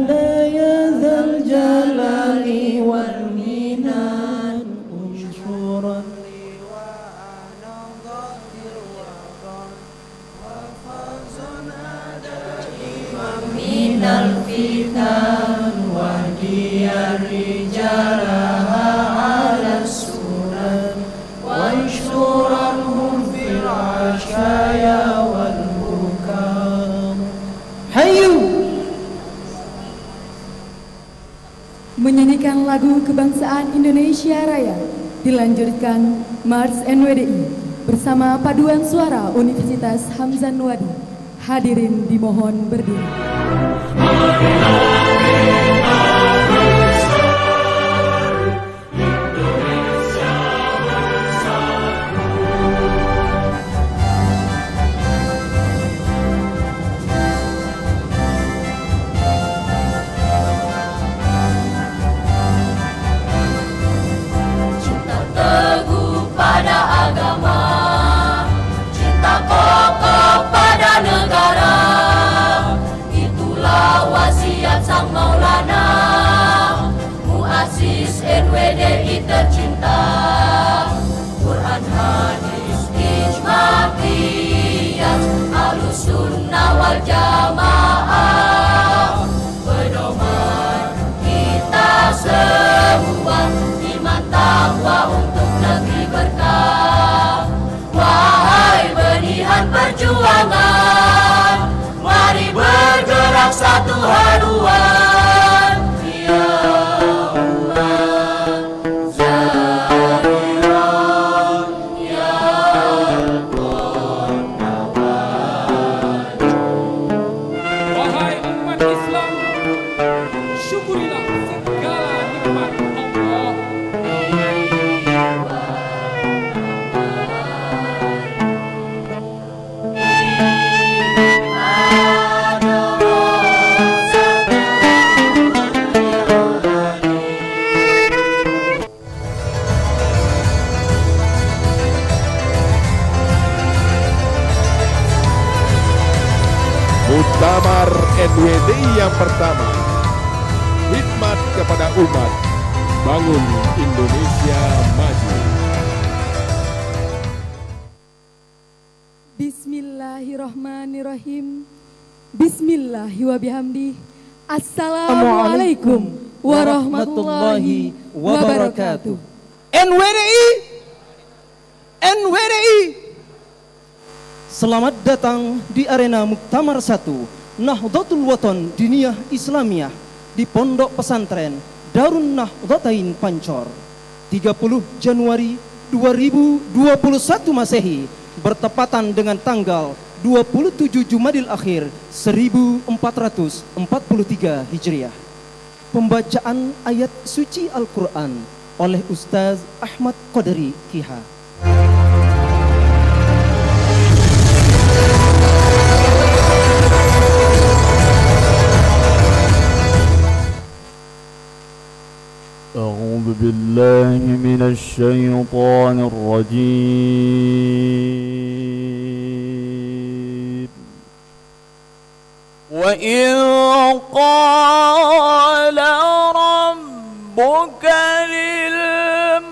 لا يا ذا الجلال والمنان انشرا من الفتن واهدي رجالها على السنن وانشرنهم في العشايا والبكاء. Hayu menyanyikan lagu kebangsaan Indonesia Raya, dilanjutkan Mars NWDI bersama paduan suara Universitas Hamzah Nuwadi. Hadirin dimohon berdiri. NWDI tercinta, Quran hadis ijma qiyas Ahlus Sunnah wal Jamaah, pedoman kita semua, iman taqwa untuk negeri berkah. Wahai benihan perjuangan, mari bergerak satu haluan. Muktamar NWDI yang pertama, khidmat kepada umat, bangun Indonesia maju. Bismillahirrahmanirrahim. Bismillahirrahmanirrahim. Assalamualaikum warahmatullahi wabarakatuh. NWDI, NWDI, selamat datang di arena Muktamar 1 Nahdlatul Wathon Diniyah Islamiyah di Pondok Pesantren Darun Nahdlatain Pancor. 30 Januari 2021 Masehi bertepatan dengan tanggal 27 Jumadil Akhir 1443 Hijriah. Pembacaan ayat suci Al-Quran oleh Ustaz Ahmad Qadari Kiha. أعوذ بالله من الشيطان الرجيم. وإذ قال ربك للملائكة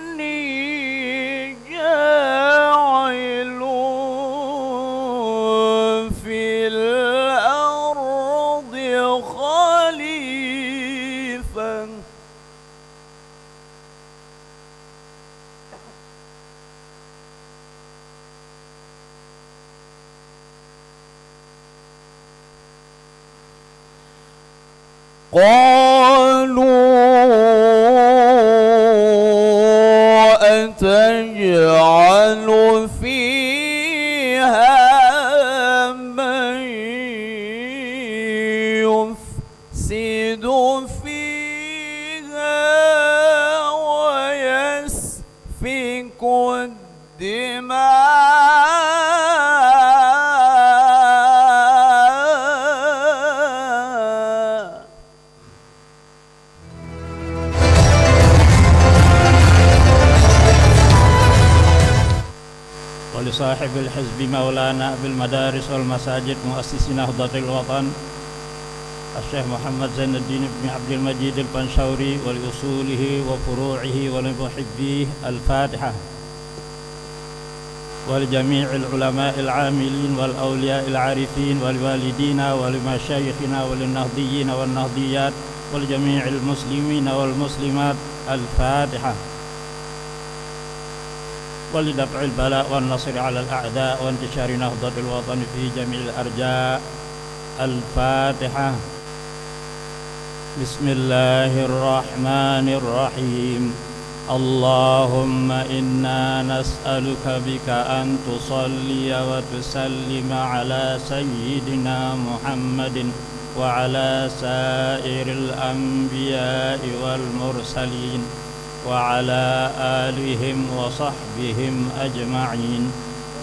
إني جاعل في الأرض خليفة قالوا أتجعل فيها من يفسد فيها ويسفك الدماء ولصاحب الحزب مولانا بالمدارس والمساجد مؤسس نهضة الوطن الشيخ محمد زين الدين بن عبد المجيد البنشوري ولأصوله وفروعه ولمحبيه الفاتحة. ولجميع العلماء العاملين والأولياء العارفين ولوالدينا ولمشايخنا وللنهضيين والنهضيات ولجميع المسلمين والمسلمات الفاتحة. ولدفع البلاء والنصر على الأعداء وانتشار نهضة الوطن في جميع الأرجاء الفاتحة. بسم الله الرحمن الرحيم. اللهم إنا نسألك بك أن تصلي وتسلم على سيدنا محمد وعلى سائر الأنبياء والمرسلين وعلى آلهم وصحبهم أجمعين،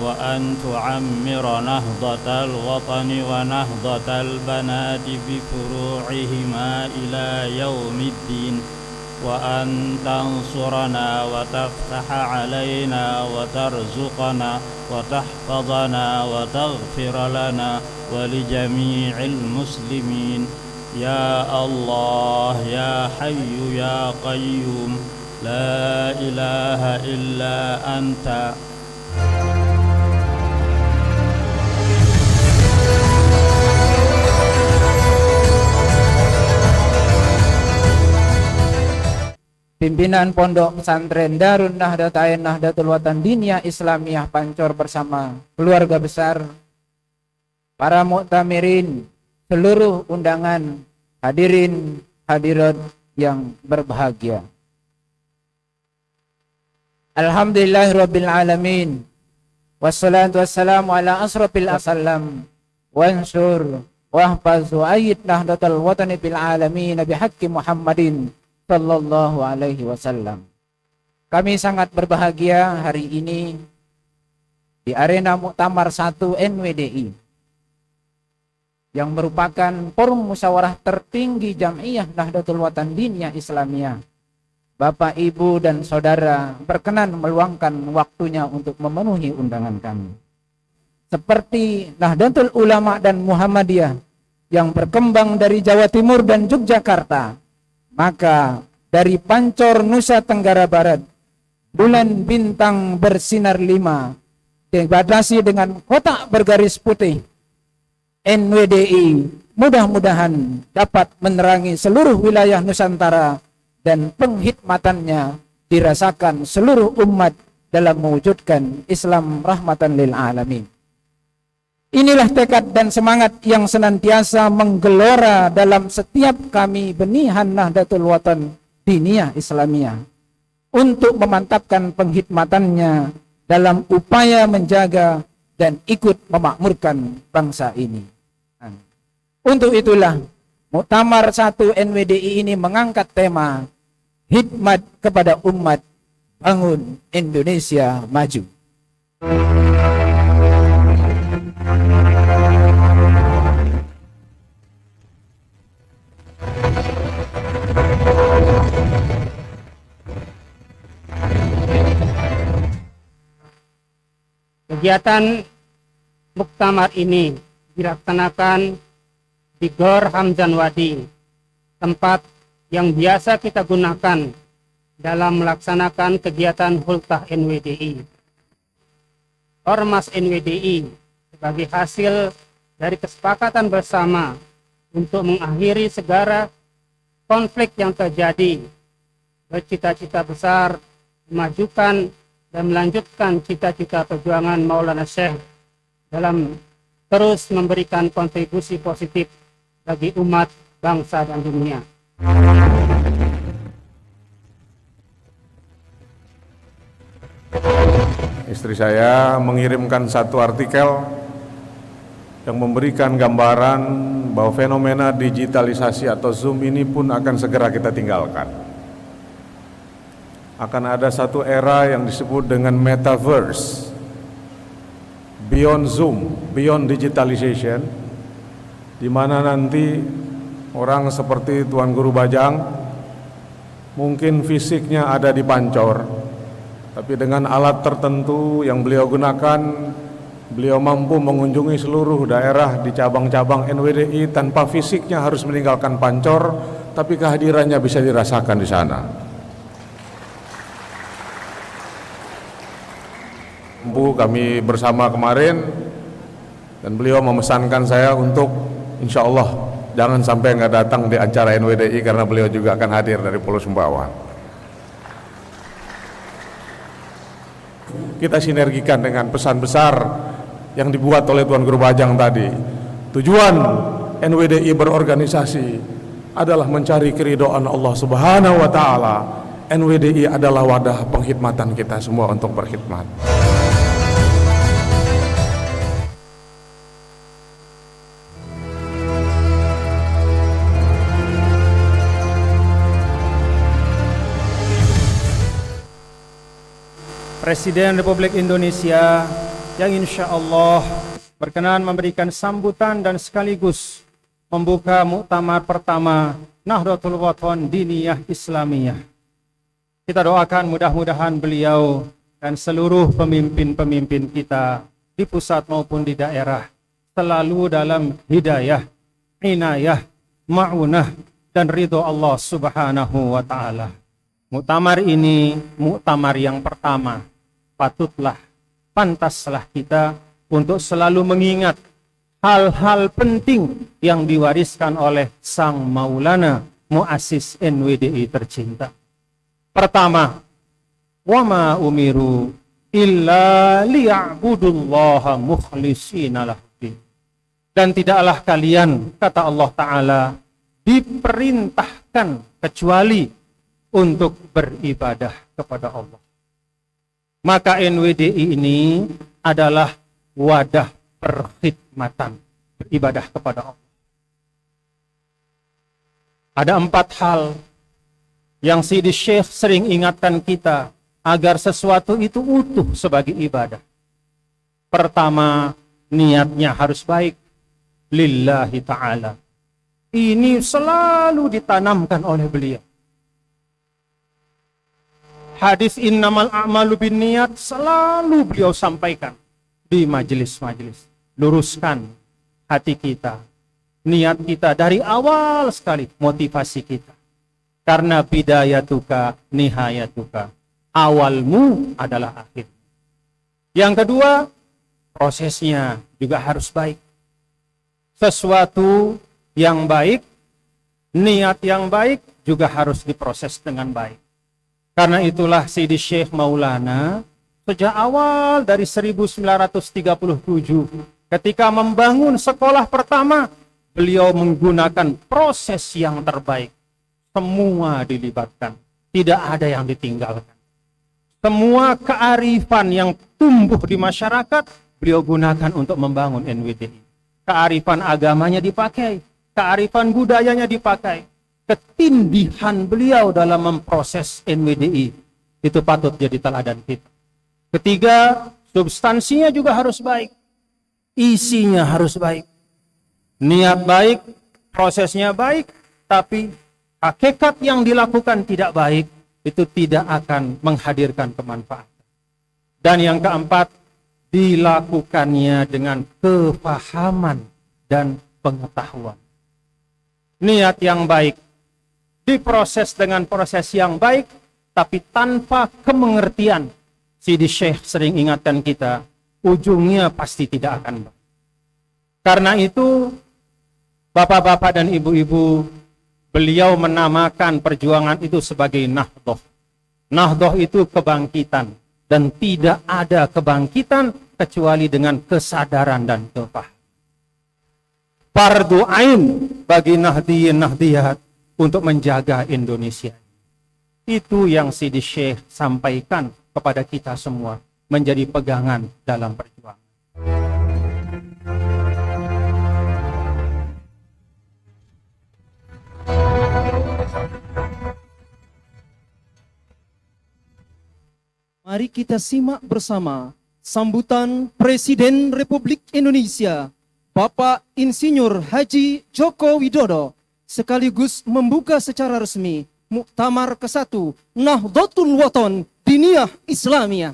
وأن تعمر نهضة الوطن ونهضة البنات بفروعهما إلى يوم الدين، وأن تنصرنا وتفتح علينا وترزقنا وتحفظنا وتغفر لنا ولجميع المسلمين يا الله يا حي يا قيوم لا إله إلا أنت. Pimpinan Pondok Pesantren Darun Nahdlatain Nahdlatul Watan Diniyah Islamiyah Pancor bersama keluarga besar, para muktamirin, seluruh undangan, hadirin hadirat yang berbahagia. Alhamdulillahirabbil alamin. Wassalatu wassalamu ala asrafil asallam wansur wahfaz wa ayyid nahdlatul watani bil alamin bihaqqi Muhammadin sallallahu alaihi wasallam. Kami sangat berbahagia hari ini di arena Muktamar 1 NWDI yang merupakan forum musyawarah tertinggi Jam'iyah Nahdlatul Watan Diniyah Islamiyah. Bapak, Ibu, dan Saudara berkenan meluangkan waktunya untuk memenuhi undangan kami. Seperti Nahdlatul Ulama dan Muhammadiyah yang berkembang dari Jawa Timur dan Yogyakarta, maka dari Pancor Nusa Tenggara Barat, bulan bintang bersinar 5 dibatasi dengan kotak bergaris putih NWDI mudah-mudahan dapat menerangi seluruh wilayah Nusantara dan penghikmatannya dirasakan seluruh umat dalam mewujudkan Islam rahmatan lil alamin. Inilah tekad dan semangat yang senantiasa menggelora dalam setiap kami benihan Nahdlatul Watan Diniyah Islamiyah untuk memantapkan penghikmatannya dalam upaya menjaga dan ikut memakmurkan bangsa ini. Untuk itulah Muktamar 1 NWDI ini mengangkat tema Hikmat kepada Umat, Bangun Indonesia Maju. Kegiatan Muktamar ini dilaksanakan di Gor Hamzan Wadi, tempat yang biasa kita gunakan dalam melaksanakan kegiatan Hultah NWDI. Ormas NWDI sebagai hasil dari kesepakatan bersama untuk mengakhiri segala konflik yang terjadi, bercita-cita besar memajukan dan melanjutkan cita-cita perjuangan Maulana Syekh dalam terus memberikan kontribusi positif bagi umat, bangsa, dan dunia. Istri saya mengirimkan satu artikel yang memberikan gambaran bahwa fenomena digitalisasi atau Zoom ini pun akan segera kita tinggalkan. Akan ada satu era yang disebut dengan metaverse, beyond Zoom, beyond digitalization, di mana nanti orang seperti Tuan Guru Bajang mungkin fisiknya ada di Pancor, tapi dengan alat tertentu yang beliau gunakan, beliau mampu mengunjungi seluruh daerah di cabang-cabang NWDI tanpa fisiknya harus meninggalkan Pancor, tapi kehadirannya bisa dirasakan di sana. Kami bersama kemarin, dan beliau memesankan saya untuk insya Allah jangan sampai nggak datang di acara NWDI karena beliau juga akan hadir dari Pulau Sumbawa. Kita sinergikan dengan pesan besar yang dibuat oleh Tuan Guru Bajang tadi. Tujuan NWDI berorganisasi adalah mencari keridhaan Allah Subhanahu wa taala. NWDI adalah wadah pengkhidmatan kita semua untuk berkhidmat. Presiden Republik Indonesia yang insya Allah berkenan memberikan sambutan dan sekaligus membuka muktamar pertama Nahdlatul Wathon Diniyah Islamiyah. Kita doakan mudah-mudahan beliau dan seluruh pemimpin-pemimpin kita di pusat maupun di daerah selalu dalam hidayah, inayah, ma'unah dan ridho Allah Subhanahu wa ta'ala. Muktamar ini muktamar yang pertama. Pantaslah kita untuk selalu mengingat hal-hal penting yang diwariskan oleh Sang Maulana Muassis NWDI tercinta. Pertama, wa ma umiru illa liya'budullaha mukhlishina lahud. Dan tidaklah kalian, kata Allah Ta'ala, diperintahkan kecuali untuk beribadah kepada Allah. Maka NWDI ini adalah wadah perkhidmatan, beribadah kepada Allah. Ada 4 hal yang Sidi Syekh sering ingatkan kita agar sesuatu itu utuh sebagai ibadah. Pertama, niatnya harus baik, lillahi ta'ala. Ini selalu ditanamkan oleh beliau. Hadis innamal a'malu binniyat selalu beliau sampaikan di majelis-majelis. Luruskan hati kita, niat kita dari awal sekali, motivasi kita. Karena bidayatuka nihayatuka, awalmu adalah akhir. Yang kedua, prosesnya juga harus baik. Sesuatu yang baik, niat yang baik juga harus diproses dengan baik. Karena itulah Sidi Syekh Maulana sejak awal dari 1937 ketika membangun sekolah pertama, beliau menggunakan proses yang terbaik. Semua dilibatkan, tidak ada yang ditinggalkan. Semua kearifan yang tumbuh di masyarakat beliau gunakan untuk membangun NWDI. Kearifan agamanya dipakai, kearifan budayanya dipakai. Ketindihan beliau dalam memproses NWDI itu patut jadi teladan kita. Ketiga, substansinya juga harus baik, isinya harus baik, niat baik, prosesnya baik, tapi hakikat yang dilakukan tidak baik, itu tidak akan menghadirkan kemanfaatan. Dan yang keempat, dilakukannya dengan kefahaman dan pengetahuan. Niat yang baik diproses dengan proses yang baik, tapi tanpa kemengertian. Sidi Syekh sering ingatkan kita, ujungnya pasti tidak akan baik. Karena itu, bapak-bapak dan ibu-ibu, beliau menamakan perjuangan itu sebagai Nahdhah. Nahdhah itu kebangkitan, dan tidak ada kebangkitan kecuali dengan kesadaran dan kefahaman. Fardu ain bagi nahdiyin nahdiyat untuk menjaga Indonesia. Itu yang Sidi Syekh sampaikan kepada kita semua menjadi pegangan dalam perjuangan. Mari kita simak bersama sambutan Presiden Republik Indonesia Bapak Insinyur Haji Joko Widodo sekaligus membuka secara resmi Muktamar ke-1 Nahdlatul Wathon Diniyah Islamiyah.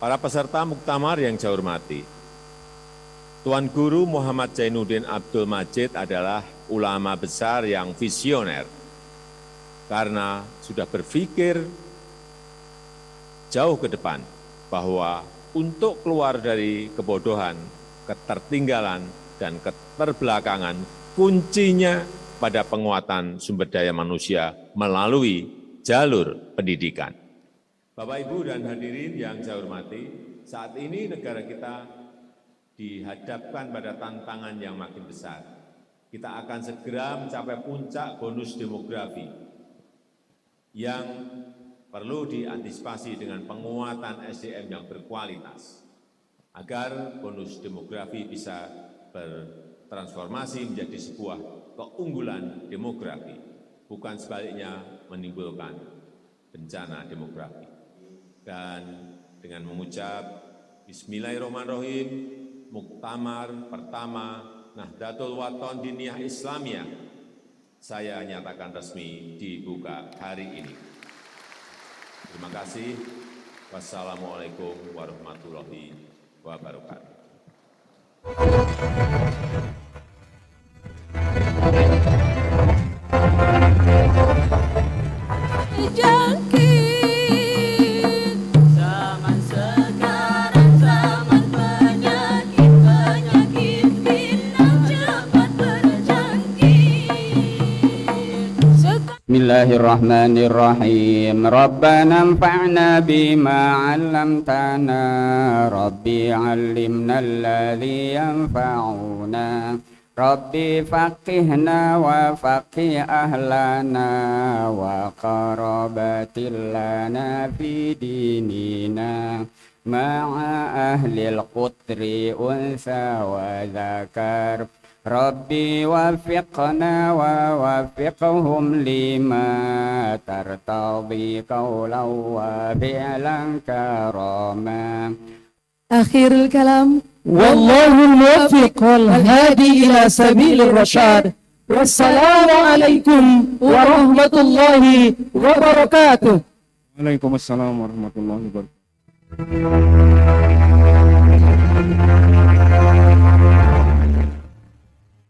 Para peserta muktamar yang saya hormati, Tuan Guru Muhammad Zainuddin Abdul Majid adalah ulama besar yang visioner karena sudah berpikir jauh ke depan bahwa untuk keluar dari kebodohan, ketertinggalan, dan keterbelakangan, kuncinya pada penguatan sumber daya manusia melalui jalur pendidikan. Bapak, Ibu, dan hadirin yang saya hormati, saat ini negara kita dihadapkan pada tantangan yang makin besar. Kita akan segera mencapai puncak bonus demografi yang perlu diantisipasi dengan penguatan SDM yang berkualitas agar bonus demografi bisa bertransformasi menjadi sebuah keunggulan demografi, bukan sebaliknya menimbulkan bencana demografi. Dan dengan mengucap Bismillahirrahmanirrahim, muktamar pertama Nahdlatul Wathon Diniyah Islamiyah saya nyatakan resmi dibuka hari ini. Terima kasih. Wassalamualaikum warahmatullahi wabarakatuh. Zaman sekarang zaman penyakit binar cepat berjangkit. Bismillahirrahmanirrahim. Rabbana anfa'na bima 'allamtana. Rabbi 'allimna alladhi yanfa'una. Rabbi faqihna wa faqih ahlana wa qarabatil lana fi dinina ma'a ahlil qutri unsa wa zakar. Rabbi wafiqna wa wafiqhum lima tartadi qawlan wa fi'lan karama. Akhirul kalam, Wallahul muwaffiq wal hadi ila sabilir rasyad. Wassalamualaikum warahmatullahi wabarakatuh. Waalaikumsalam warahmatullahi wabarakatuh.